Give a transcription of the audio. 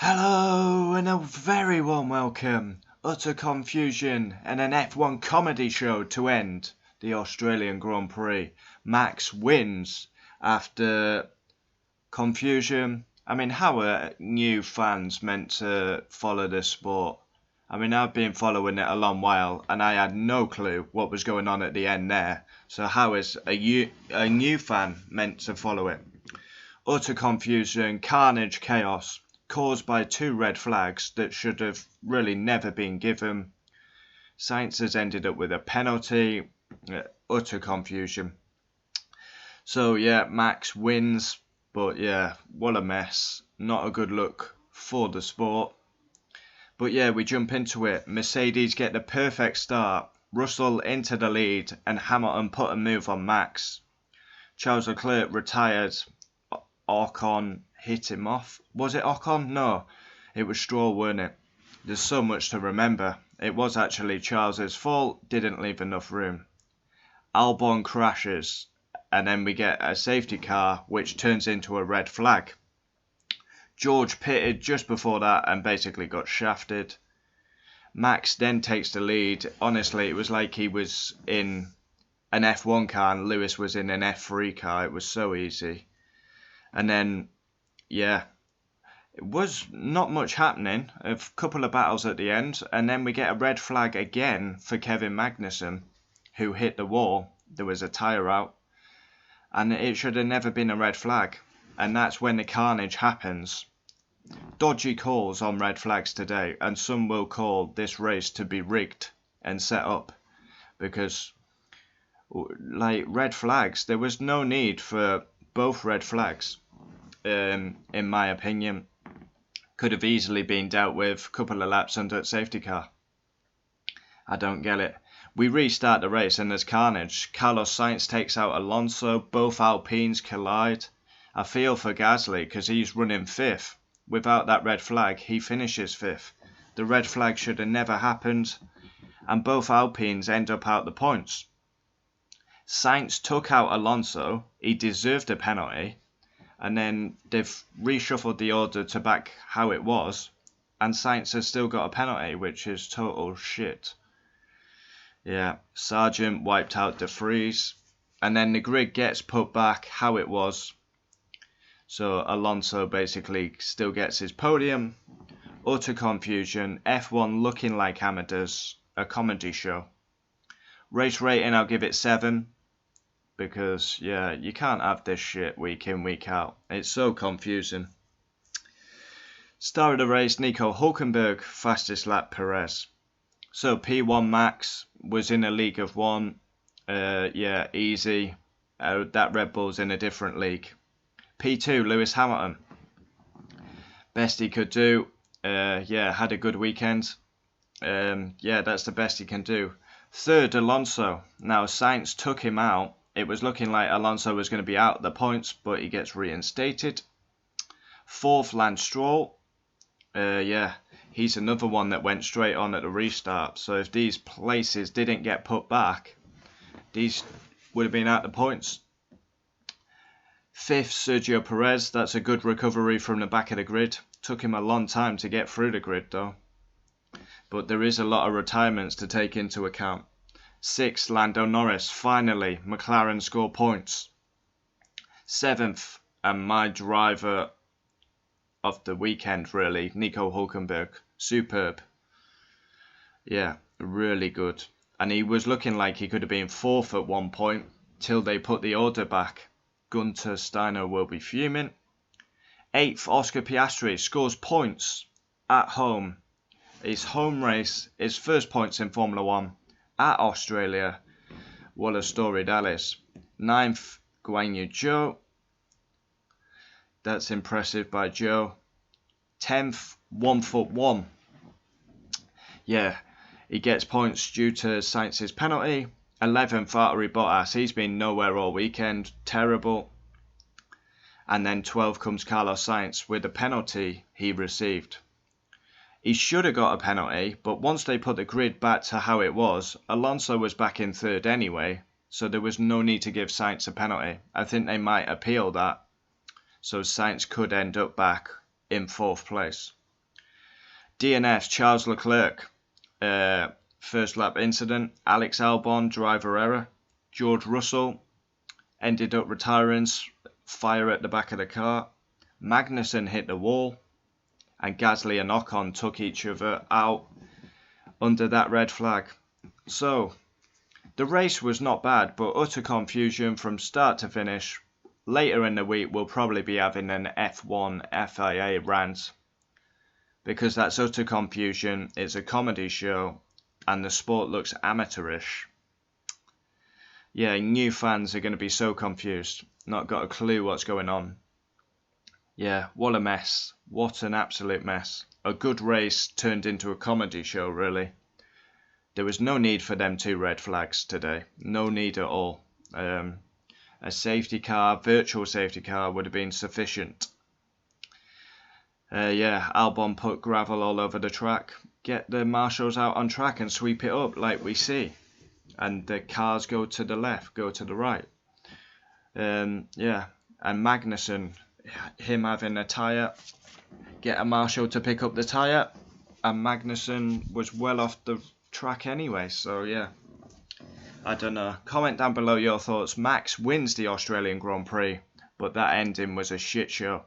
Hello and a very warm welcome. Utter confusion and an F1 comedy show to end the Australian Grand Prix. Max wins after confusion. I mean, how are new fans meant to follow this sport? I mean, I've been following it a long while and I had no clue what was going on at the end there. So how is a new fan meant to follow it? Utter confusion, carnage, chaos, caused by two red flags that should have really never been given. Sainz has ended up with a penalty. Utter confusion. So yeah, Max wins, but yeah, what a mess. Not a good look for the sport. But yeah, we jump into it. Mercedes get the perfect start. Russell into the lead and Hamilton put a move on Max. Charles Leclerc retired. Ocon hit him off. Was it Ocon? No, it was Stroll, weren't it? There's so much to remember. It was actually Charles's fault, didn't leave enough room. Albon crashes, and then we get a safety car, which turns into a red flag. George pitted just before that and basically got shafted. Max then takes the lead. Honestly, it was like he was in an F1 car and Lewis was in an F3 car. It was so easy. And then, yeah, it was not much happening. A couple of battles at the end. And then we get a red flag again for Kevin Magnussen, who hit the wall. There was a tyre out. And it should have never been a red flag. And that's when the carnage happens. Dodgy calls on red flags today. And some will call this race to be rigged and set up. Because, like, red flags, there was no need for both red flags. In my opinion, could have easily been dealt with a couple of laps under safety car. I don't get it. We restart the race and there's carnage. Carlos Sainz takes out Alonso. Both Alpines collide. I feel for Gasly because he's running fifth. Without that red flag, he finishes fifth. The red flag should have never happened. And both Alpines end up out the points. Sainz took out Alonso. He deserved a penalty. And then they've reshuffled the order to back how it was. And Sainz has still got a penalty, which is total shit. Yeah, Sargent wiped out De Vries. And then the grid gets put back how it was. So Alonso basically still gets his podium. Utter confusion. F1 looking like amateurs. A comedy show. Race rating, I'll give it 7. Because, yeah, you can't have this shit week in, week out. It's so confusing. Star of the race, Nico Hülkenberg, fastest lap, Perez. So P1 Max was in a league of one. Yeah, easy. That Red Bull's in a different league. P2, Lewis Hamilton. Best he could do. Yeah, had a good weekend. Yeah, that's the best he can do. Third, Alonso. Now, Sainz took him out. It was looking like Alonso was going to be out the points, but he gets reinstated. Fourth, Lance Stroll. Yeah, he's another one that went straight on at the restart. So if these places didn't get put back, these would have been out the points. Fifth, Sergio Perez. That's a good recovery from the back of the grid. Took him a long time to get through the grid though. But there is a lot of retirements to take into account. Sixth, Lando Norris. Finally, McLaren score points. Seventh, and my driver of the weekend, really, Nico Hülkenberg. Superb. Yeah, really good. And he was looking like he could have been fourth at one point, till they put the order back. Gunter Steiner will be fuming. Eighth, Oscar Piastri scores points at home. His home race, his first points in Formula 1. At Australia. What a story that is. Ninth, Guan Yu Zhou. That's impressive by Zhou. 10th, 1-1. Yeah, he gets points due to Sainz's penalty. 11th, Valtteri Bottas. He's been nowhere all weekend. Terrible. And then 12th comes Carlos Sainz with the penalty he received. He should have got a penalty, but once they put the grid back to how it was, Alonso was back in third anyway, so there was no need to give Sainz a penalty. I think they might appeal that, so Sainz could end up back in fourth place. DNS, Charles Leclerc, first lap incident. Alex Albon, driver error. George Russell ended up retiring, fire at the back of the car. Magnussen hit the wall, and Gasly and Ocon took each other out under that red flag. So, the race was not bad, but utter confusion from start to finish. Later in the week, we'll probably be having an F1 FIA rant, because that's utter confusion. It's a comedy show, and the sport looks amateurish. Yeah, new fans are going to be so confused, not got a clue what's going on. Yeah, what a mess. What an absolute mess. A good race turned into a comedy show, really. There was no need for them 2 red flags today. No need at all. A safety car, virtual safety car, would have been sufficient. Yeah, Albon put gravel all over the track. Get the marshals out on track and sweep it up like we see. And the cars go to the left, go to the right. Yeah, and Magnussen, him having a tyre, get a marshal to pick up the tyre, and Magnussen was well off the track anyway, so yeah. I don't know. Comment down below your thoughts. Max wins the Australian Grand Prix, but that ending was a shit show.